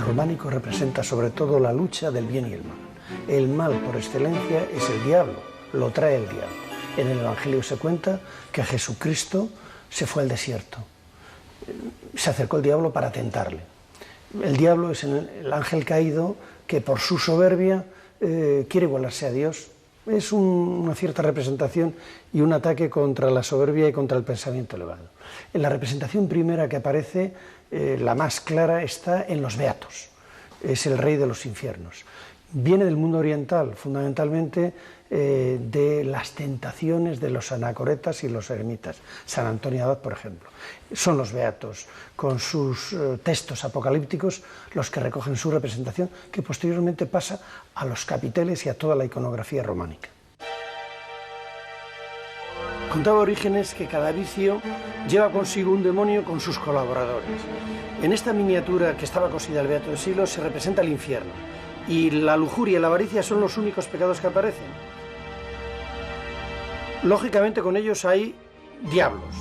románico representa sobre todo la lucha del bien y el mal. El mal por excelencia es el diablo, lo trae el diablo. En el Evangelio se cuenta que Jesucristo se fue al desierto. Se acercó el diablo para tentarle. El diablo es el ángel caído que por su soberbia quiere igualarse a Dios. Es una cierta representación y un ataque contra la soberbia y contra el pensamiento elevado. En la representación primera que aparece, la más clara, está en los beatos. Es el rey de los infiernos. Viene del mundo oriental, fundamentalmente de las tentaciones de los anacoretas y los eremitas. San Antonio Abad, por ejemplo. Son los beatos, con sus textos apocalípticos, los que recogen su representación, que posteriormente pasa a los capiteles y a toda la iconografía románica. Contaba Orígenes que cada vicio lleva consigo un demonio con sus colaboradores. En esta miniatura que estaba cosida al Beato de Silo se representa el infierno, y la lujuria y la avaricia son los únicos pecados que aparecen. Lógicamente con ellos hay diablos.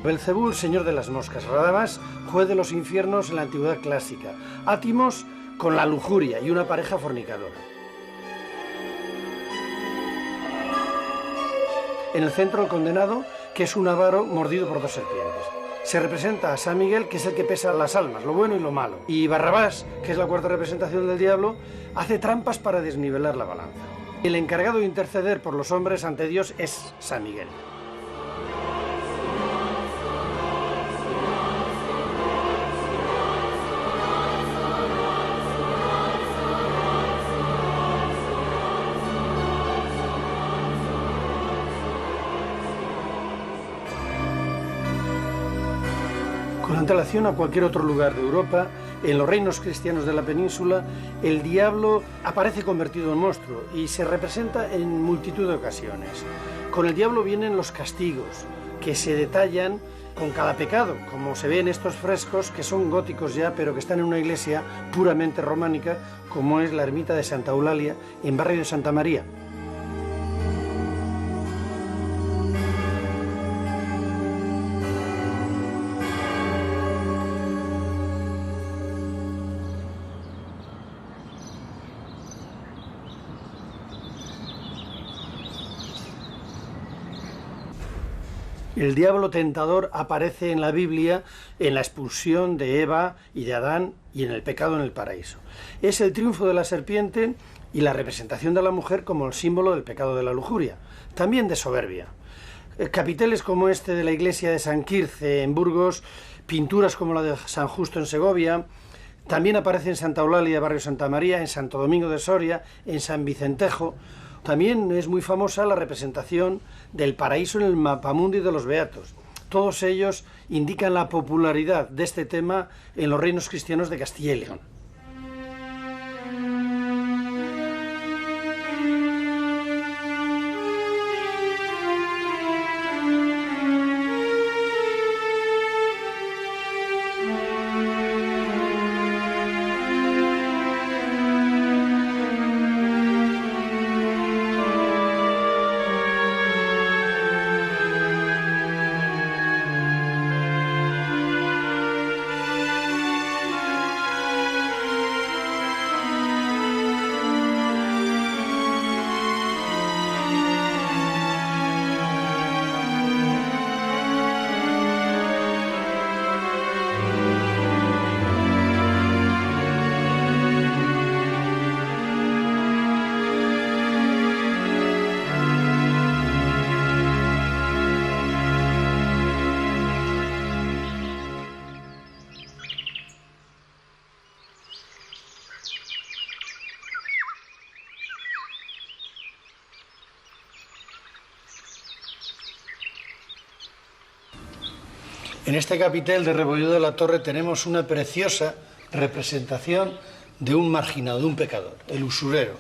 Belcebú, el señor de las moscas; Radamas, juez de los infiernos en la antigüedad clásica; Átimos, con la lujuria y una pareja fornicadora. En el centro, el condenado, que es un avaro mordido por dos serpientes. Se representa a San Miguel, que es el que pesa las almas, lo bueno y lo malo. Y Barrabás, que es la cuarta representación del diablo, hace trampas para desnivelar la balanza. El encargado de interceder por los hombres ante Dios es San Miguel. Con antelación a cualquier otro lugar de Europa, en los reinos cristianos de la península, el diablo aparece convertido en monstruo y se representa en multitud de ocasiones. Con el diablo vienen los castigos, que se detallan con cada pecado, como se ve en estos frescos, que son góticos ya, pero que están en una iglesia puramente románica, como es la ermita de Santa Eulalia, en barrio de Santa María. El diablo tentador aparece en la Biblia en la expulsión de Eva y de Adán y en el pecado en el paraíso. Es el triunfo de la serpiente y la representación de la mujer como el símbolo del pecado de la lujuria, también de soberbia. Capiteles como este de la iglesia de San Quirce en Burgos, pinturas como la de San Justo en Segovia, también aparece en Santa Eulalia, barrio Santa María, en Santo Domingo de Soria, en San Vicentejo. También es muy famosa la representación del paraíso en el mapamundi de los beatos. Todos ellos indican la popularidad de este tema en los reinos cristianos de Castilla y León. En este capitel de Rebolledo de la Torre tenemos una preciosa representación de un marginado, de un pecador, el usurero.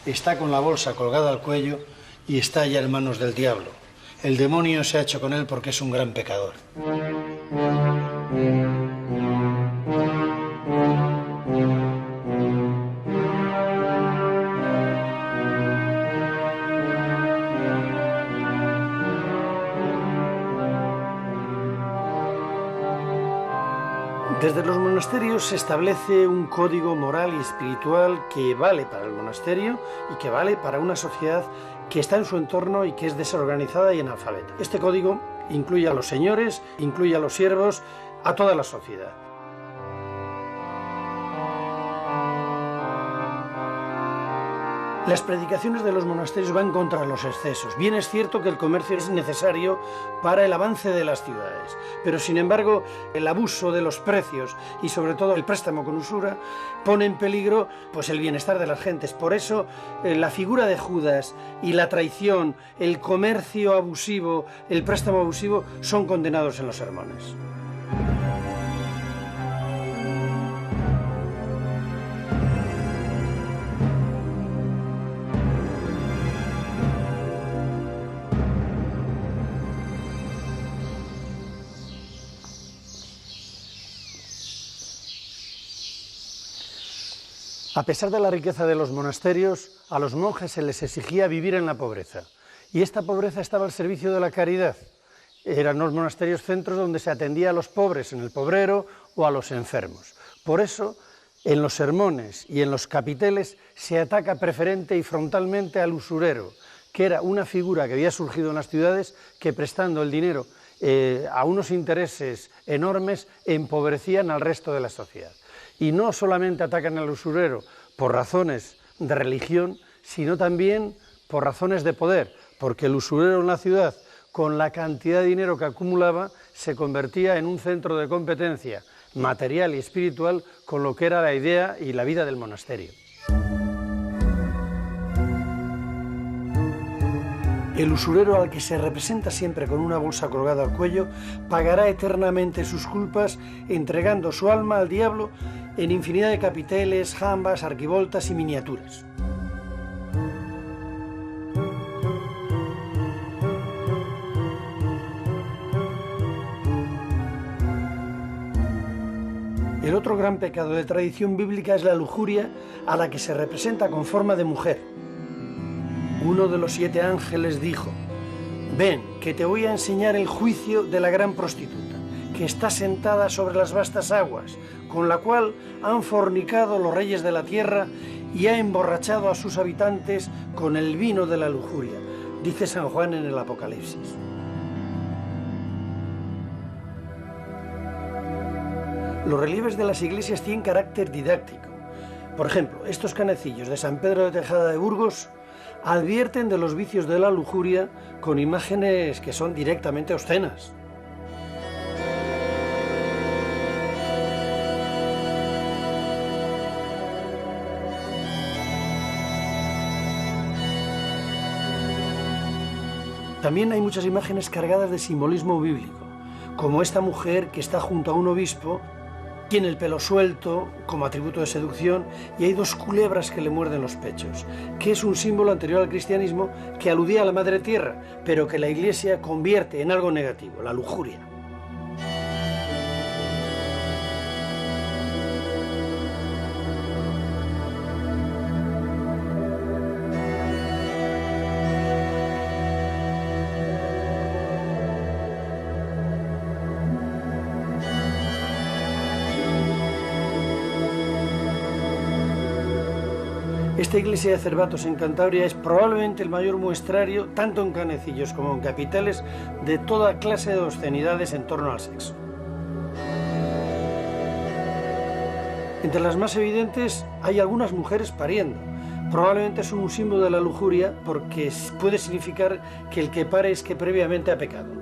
Está con la bolsa colgada al cuello y está ya en manos del diablo. El demonio se ha hecho con él porque es un gran pecador. Desde los monasterios se establece un código moral y espiritual que vale para el monasterio y que vale para una sociedad que está en su entorno y que es desorganizada y analfabeta. Este código incluye a los señores, incluye a los siervos, a toda la sociedad. Las predicaciones de los monasterios van contra los excesos. Bien es cierto que el comercio es necesario para el avance de las ciudades, pero sin embargo el abuso de los precios y sobre todo el préstamo con usura pone en peligro pues el bienestar de las gentes. Por eso la figura de Judas y la traición, el comercio abusivo, el préstamo abusivo son condenados en los sermones. A pesar de la riqueza de los monasterios, a los monjes se les exigía vivir en la pobreza. Y esta pobreza estaba al servicio de la caridad. Eran los monasterios centros donde se atendía a los pobres en el pobrero o a los enfermos. Por eso, en los sermones y en los capiteles se ataca preferente y frontalmente al usurero, que era una figura que había surgido en las ciudades que prestando el dinero a unos intereses enormes empobrecían al resto de la sociedad. Y no solamente atacan al usurero por razones de religión, sino también por razones de poder, porque el usurero en la ciudad, con la cantidad de dinero que acumulaba, se convertía en un centro de competencia material y espiritual con lo que era la idea y la vida del monasterio. El usurero, al que se representa siempre con una bolsa colgada al cuello, pagará eternamente sus culpas entregando su alma al diablo en infinidad de capiteles, jambas, arquivoltas y miniaturas. El otro gran pecado de tradición bíblica es la lujuria, a la que se representa con forma de mujer. Uno de los 7 ángeles dijo: «Ven, que te voy a enseñar el juicio de la gran prostituta, que está sentada sobre las vastas aguas, con la cual han fornicado los reyes de la tierra y ha emborrachado a sus habitantes con el vino de la lujuria», dice San Juan en el Apocalipsis. Los relieves de las iglesias tienen carácter didáctico. Por ejemplo, estos canecillos de San Pedro de Tejada de Burgos advierten de los vicios de la lujuria con imágenes que son directamente obscenas. También hay muchas imágenes cargadas de simbolismo bíblico, como esta mujer que está junto a un obispo, tiene el pelo suelto como atributo de seducción y hay 2 culebras que le muerden los pechos, que es un símbolo anterior al cristianismo que aludía a la madre tierra, pero que la Iglesia convierte en algo negativo, la lujuria. Esta iglesia de Cervatos en Cantabria es probablemente el mayor muestrario, tanto en canecillos como en capiteles, de toda clase de obscenidades en torno al sexo. Entre las más evidentes hay algunas mujeres pariendo. Probablemente son un símbolo de la lujuria porque puede significar que el que pare es que previamente ha pecado.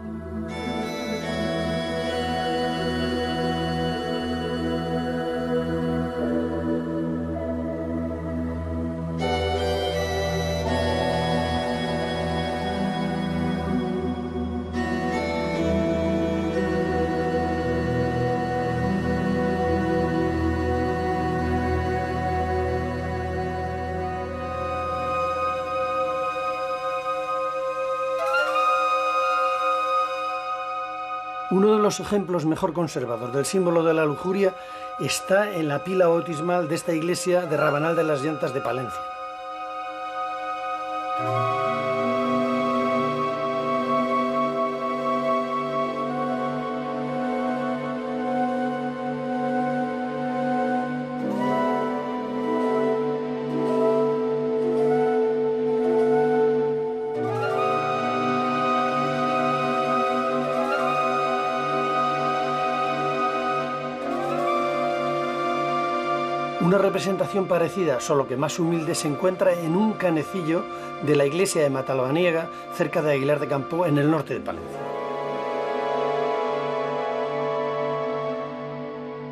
Uno de los ejemplos mejor conservados del símbolo de la lujuria está en la pila bautismal de esta iglesia de Rabanal de las Llantas de Palencia. Una representación parecida, solo que más humilde, se encuentra en un canecillo de la iglesia de Matalbaniega, cerca de Aguilar de Campoo, en el norte de Palencia.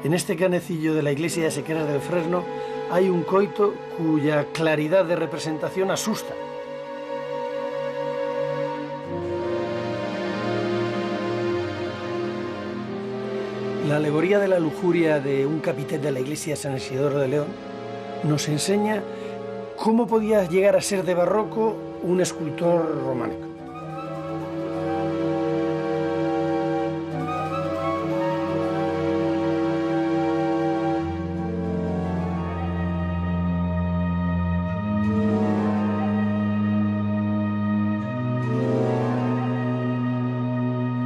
En este canecillo de la iglesia de Sequeras del Fresno hay un coito cuya claridad de representación asusta. La alegoría de la lujuria de un capitán de la iglesia de San Isidoro de León nos enseña cómo podía llegar a ser de barroco un escultor románico.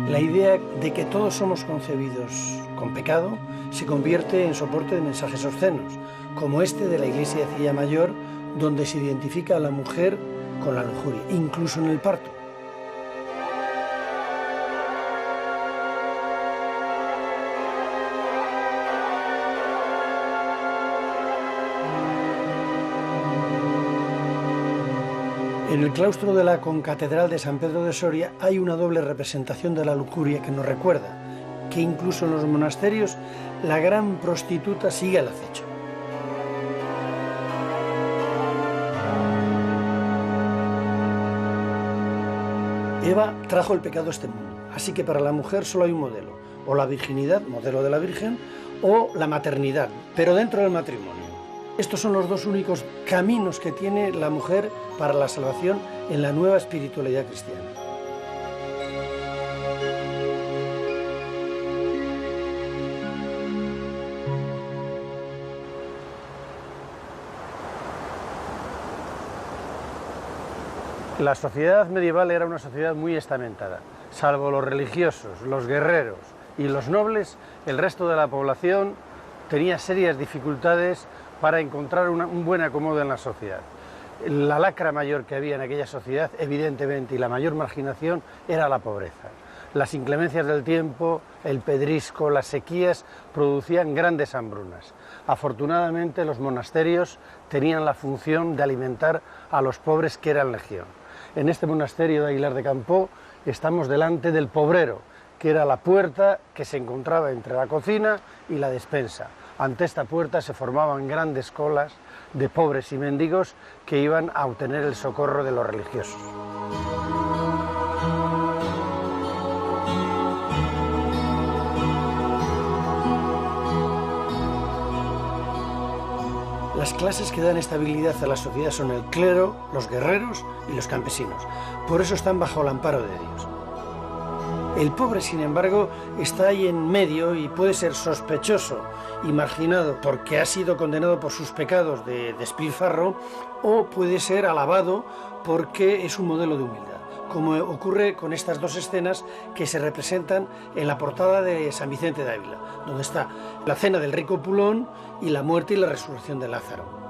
La idea de que todos somos concebidos con pecado se convierte en soporte de mensajes obscenos, como este de la iglesia de Cilla Mayor, donde se identifica a la mujer con la lujuria, incluso en el parto. En el claustro de la concatedral de San Pedro de Soria hay una doble representación de la lujuria que nos recuerda que incluso en los monasterios la gran prostituta sigue al acecho. Eva trajo el pecado a este mundo, así que para la mujer solo hay un modelo, o la virginidad, modelo de la Virgen, o la maternidad, pero dentro del matrimonio. Estos son los dos únicos caminos que tiene la mujer para la salvación en la nueva espiritualidad cristiana. La sociedad medieval era una sociedad muy estamentada. Salvo los religiosos, los guerreros y los nobles, el resto de la población tenía serias dificultades para encontrar un buen acomodo en la sociedad. La lacra mayor que había en aquella sociedad, evidentemente, y la mayor marginación, era la pobreza. Las inclemencias del tiempo, el pedrisco, las sequías, producían grandes hambrunas. Afortunadamente, los monasterios tenían la función de alimentar a los pobres, que eran legión. En este monasterio de Aguilar de Campoo estamos delante del pobrero, que era la puerta que se encontraba entre la cocina y la despensa. Ante esta puerta se formaban grandes colas de pobres y mendigos que iban a obtener el socorro de los religiosos. Las clases que dan estabilidad a la sociedad son el clero, los guerreros y los campesinos. Por eso están bajo el amparo de Dios. El pobre, sin embargo, está ahí en medio y puede ser sospechoso y marginado porque ha sido condenado por sus pecados de despilfarro, o puede ser alabado porque es un modelo de humildad, como ocurre con estas dos escenas que se representan en la portada de San Vicente de Ávila, donde está la cena del rico Pulón y la muerte y la resurrección de Lázaro.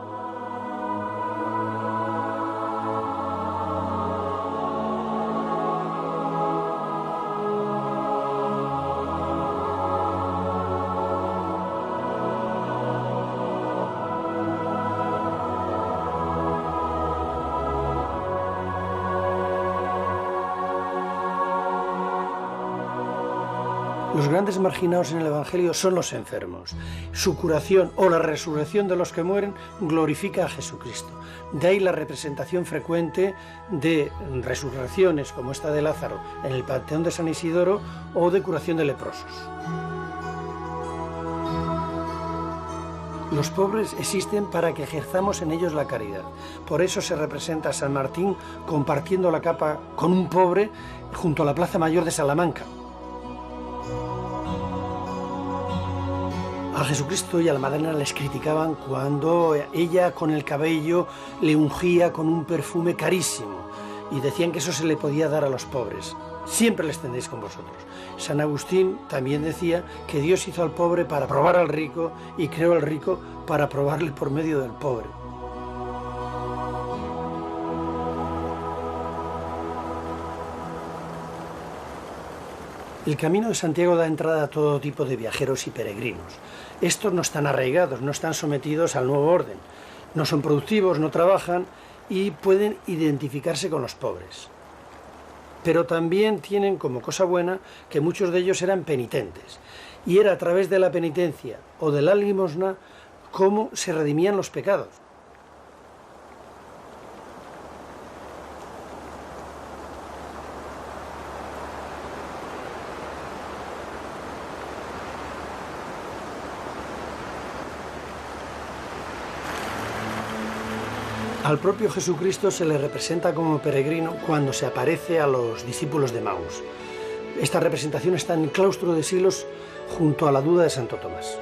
Los grandes marginados en el Evangelio son los enfermos. Su curación o la resurrección de los que mueren glorifica a Jesucristo. De ahí la representación frecuente de resurrecciones como esta de Lázaro en el Panteón de San Isidoro, o de curación de leprosos. Los pobres existen para que ejerzamos en ellos la caridad. Por eso se representa a San Martín compartiendo la capa con un pobre junto a la Plaza Mayor de Salamanca. A Jesucristo y a la Madalena les criticaban cuando ella con el cabello le ungía con un perfume carísimo y decían que eso se le podía dar a los pobres. Siempre les tendréis con vosotros. San Agustín también decía que Dios hizo al pobre para probar al rico y creó al rico para probarle por medio del pobre. El Camino de Santiago da entrada a todo tipo de viajeros y peregrinos. Estos no están arraigados, no están sometidos al nuevo orden, no son productivos, no trabajan y pueden identificarse con los pobres. Pero también tienen como cosa buena que muchos de ellos eran penitentes, y era a través de la penitencia o de la limosna cómo se redimían los pecados. Al propio Jesucristo se le representa como peregrino cuando se aparece a los discípulos de Maús. Esta representación está en el claustro de Silos junto a la duda de Santo Tomás.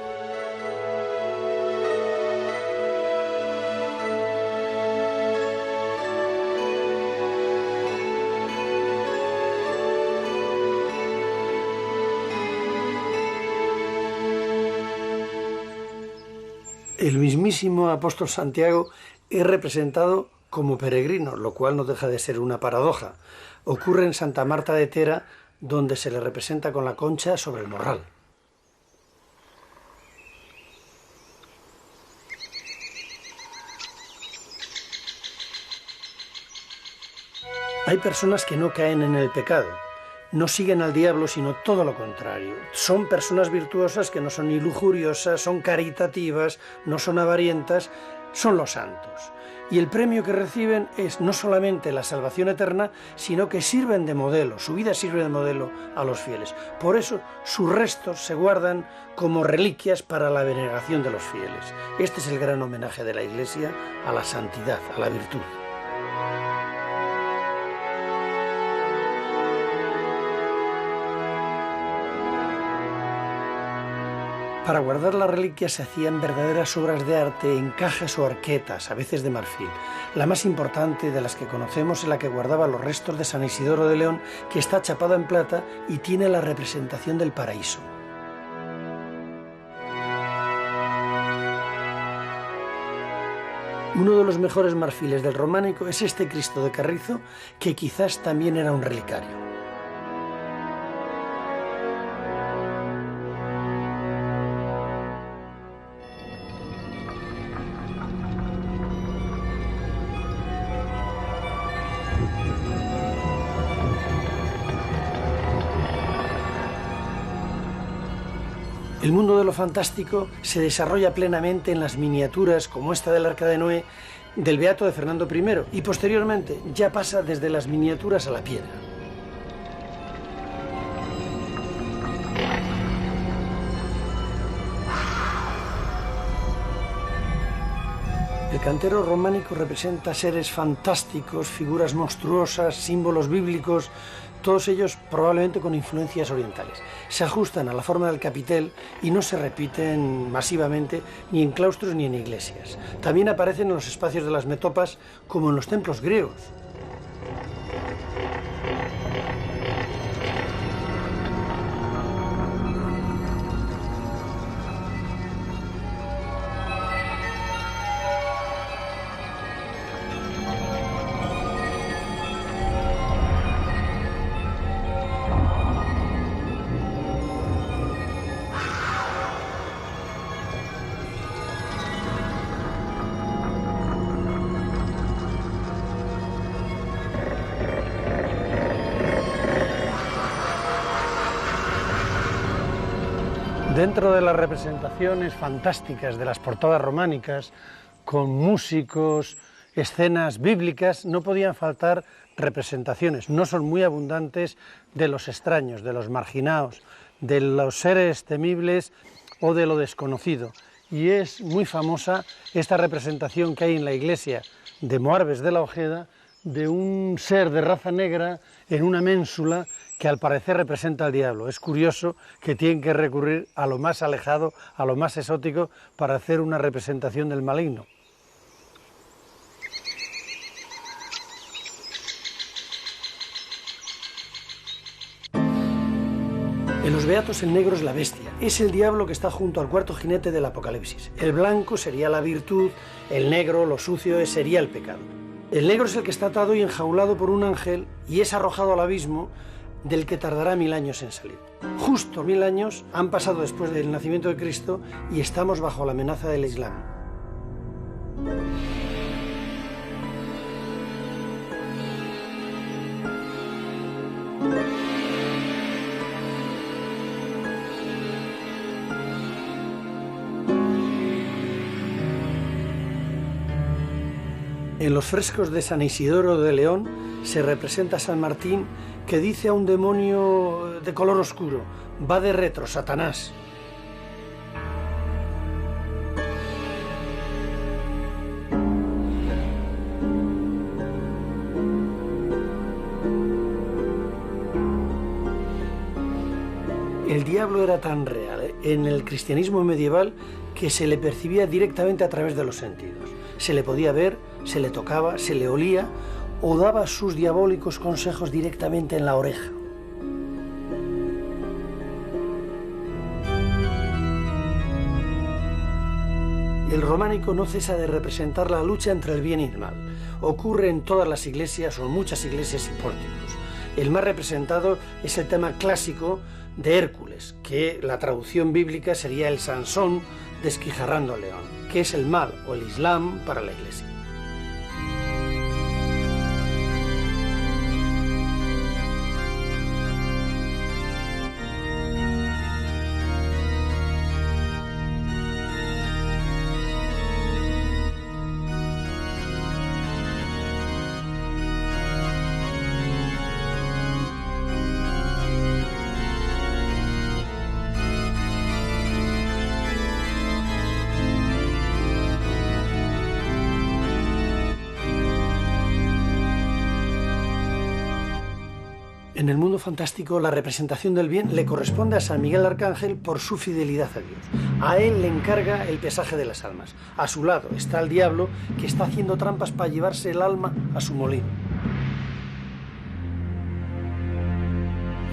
El mismísimo apóstol Santiago es representado como peregrino, lo cual no deja de ser una paradoja. Ocurre en Santa Marta de Tera, donde se le representa con la concha sobre el morral. Hay personas que no caen en el pecado, no siguen al diablo, sino todo lo contrario. Son personas virtuosas que no son ni lujuriosas, son caritativas, no son avarientas, son los santos. Y el premio que reciben es no solamente la salvación eterna, sino que sirven de modelo, su vida sirve de modelo a los fieles. Por eso sus restos se guardan como reliquias para la veneración de los fieles. Este es el gran homenaje de la Iglesia a la santidad, a la virtud. Para guardar las reliquias se hacían verdaderas obras de arte en cajas o arquetas, a veces de marfil. La más importante de las que conocemos es la que guardaba los restos de San Isidoro de León, que está chapada en plata y tiene la representación del paraíso. Uno de los mejores marfiles del románico es este Cristo de Carrizo, que quizás también era un relicario. El mundo de lo fantástico se desarrolla plenamente en las miniaturas como esta del Arca de Noé del Beato de Fernando I y posteriormente ya pasa desde las miniaturas a la piedra. El cantero románico representa seres fantásticos, figuras monstruosas, símbolos bíblicos, todos ellos probablemente con influencias orientales. Se ajustan a la forma del capitel y no se repiten masivamente ni en claustros ni en iglesias. También aparecen en los espacios de las metopas como en los templos griegos. Dentro de las representaciones fantásticas de las portadas románicas, con músicos, escenas bíblicas, no podían faltar representaciones. No son muy abundantes de los extraños, de los marginados, de los seres temibles o de lo desconocido. Y es muy famosa esta representación que hay en la iglesia de Moarbes de la Ojeda, de un ser de raza negra en una ménsula que al parecer representa al diablo. Es curioso que tienen que recurrir a lo más alejado, a lo más exótico, para hacer una representación del maligno. En los Beatos el negro es la bestia, es el diablo que está junto al cuarto jinete del Apocalipsis. El blanco sería la virtud, el negro, lo sucio, sería el pecado. El negro es el que está atado y enjaulado por un ángel y es arrojado al abismo del que tardará 1000 años en salir. Justo 1000 años han pasado después del nacimiento de Cristo y estamos bajo la amenaza del Islam. En los frescos de San Isidoro de León se representa a San Martín que dice a un demonio de color oscuro: va de retro, Satanás. El diablo era tan real en el cristianismo medieval que se le percibía directamente a través de los sentidos. Se le podía ver, se le tocaba, se le olía o daba sus diabólicos consejos directamente en la oreja. El románico no cesa de representar la lucha entre el bien y el mal. Ocurre en todas las iglesias o en muchas iglesias y pórticos. El más representado es el tema clásico de Hércules, que la traducción bíblica sería el Sansón desquijarrando al león, que es el mal o el Islam para la Iglesia. En el mundo fantástico, la representación del bien le corresponde a San Miguel Arcángel por su fidelidad a Dios. A él le encarga el pesaje de las almas. A su lado está el diablo, que está haciendo trampas para llevarse el alma a su molino.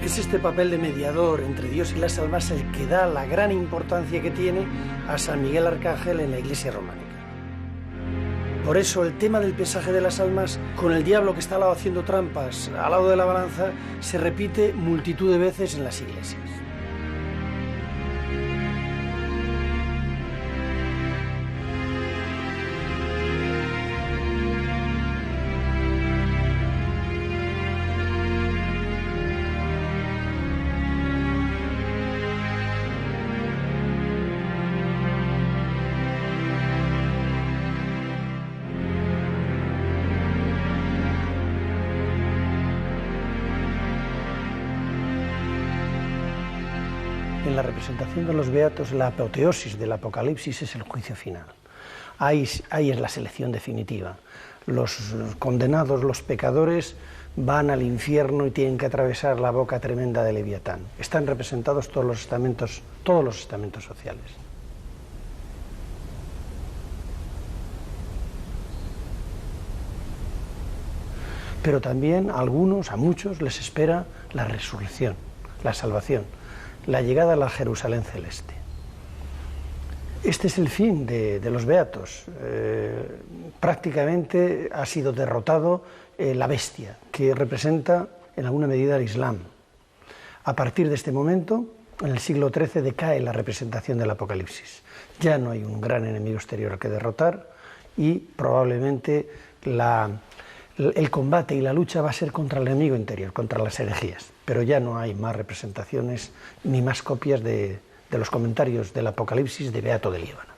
Es este papel de mediador entre Dios y las almas el que da la gran importancia que tiene a San Miguel Arcángel en la Iglesia románica. Por eso el tema del pesaje de las almas, con el diablo que está al lado haciendo trampas al lado de la balanza, se repite multitud de veces en las iglesias. En la representación de los beatos, la apoteosis del Apocalipsis es el juicio final. Ahí es la selección definitiva. Los condenados, los pecadores, van al infierno y tienen que atravesar la boca tremenda de Leviatán. Están representados todos los estamentos sociales. Pero también a muchos les espera la resurrección, la salvación, la llegada a la Jerusalén celeste. Este es el fin de los beatos. Prácticamente ha sido derrotado la bestia, que representa en alguna medida el Islam. A partir de este momento, en el siglo XIII, decae la representación del Apocalipsis. Ya no hay un gran enemigo exterior que derrotar y probablemente el combate y la lucha va a ser contra el enemigo interior, contra las herejías. Pero ya no hay más representaciones ni más copias de los comentarios del Apocalipsis de Beato de Líbano.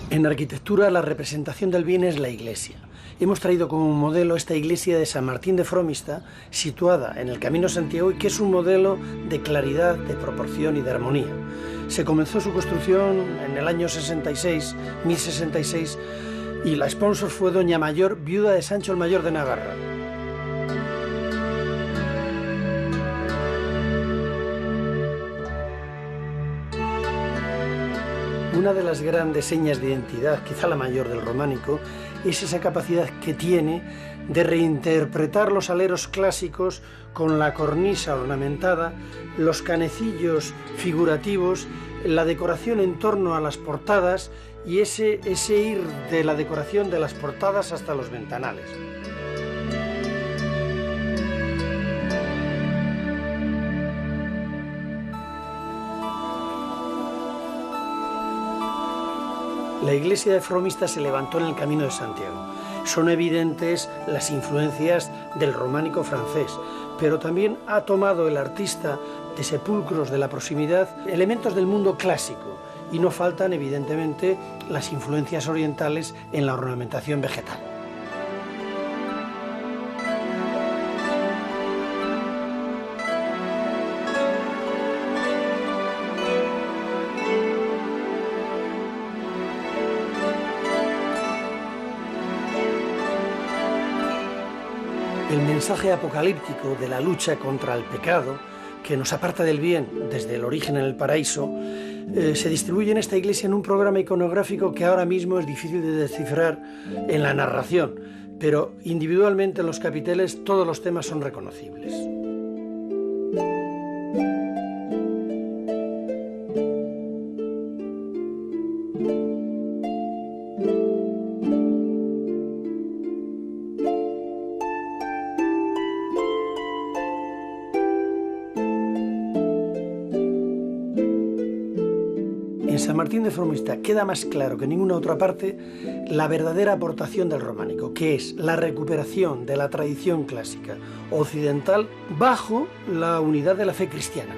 En arquitectura, la representación del bien es la iglesia. Hemos traído como modelo esta iglesia de San Martín de Fromista, situada en el Camino de Santiago, y que es un modelo de claridad, de proporción y de armonía. Se comenzó su construcción en el año 66, 1066, y la sponsor fue Doña Mayor, viuda de Sancho el Mayor de Navarra. Una de las grandes señas de identidad, quizá la mayor del románico, es esa capacidad que tiene de reinterpretar los aleros clásicos con la cornisa ornamentada, los canecillos figurativos, la decoración en torno a las portadas y ese ir de la decoración de las portadas hasta los ventanales. La iglesia de Fromista se levantó en el Camino de Santiago. Son evidentes las influencias del románico francés, pero también ha tomado el artista de sepulcros de la proximidad elementos del mundo clásico, y no faltan evidentemente las influencias orientales en la ornamentación vegetal. El mensaje apocalíptico de la lucha contra el pecado, que nos aparta del bien desde el origen en el paraíso, se distribuye en esta iglesia en un programa iconográfico que ahora mismo es difícil de descifrar en la narración, pero individualmente en los capiteles todos los temas son reconocibles. En San Martín de Fromista queda más claro que en ninguna otra parte la verdadera aportación del románico, que es la recuperación de la tradición clásica occidental bajo la unidad de la fe cristiana.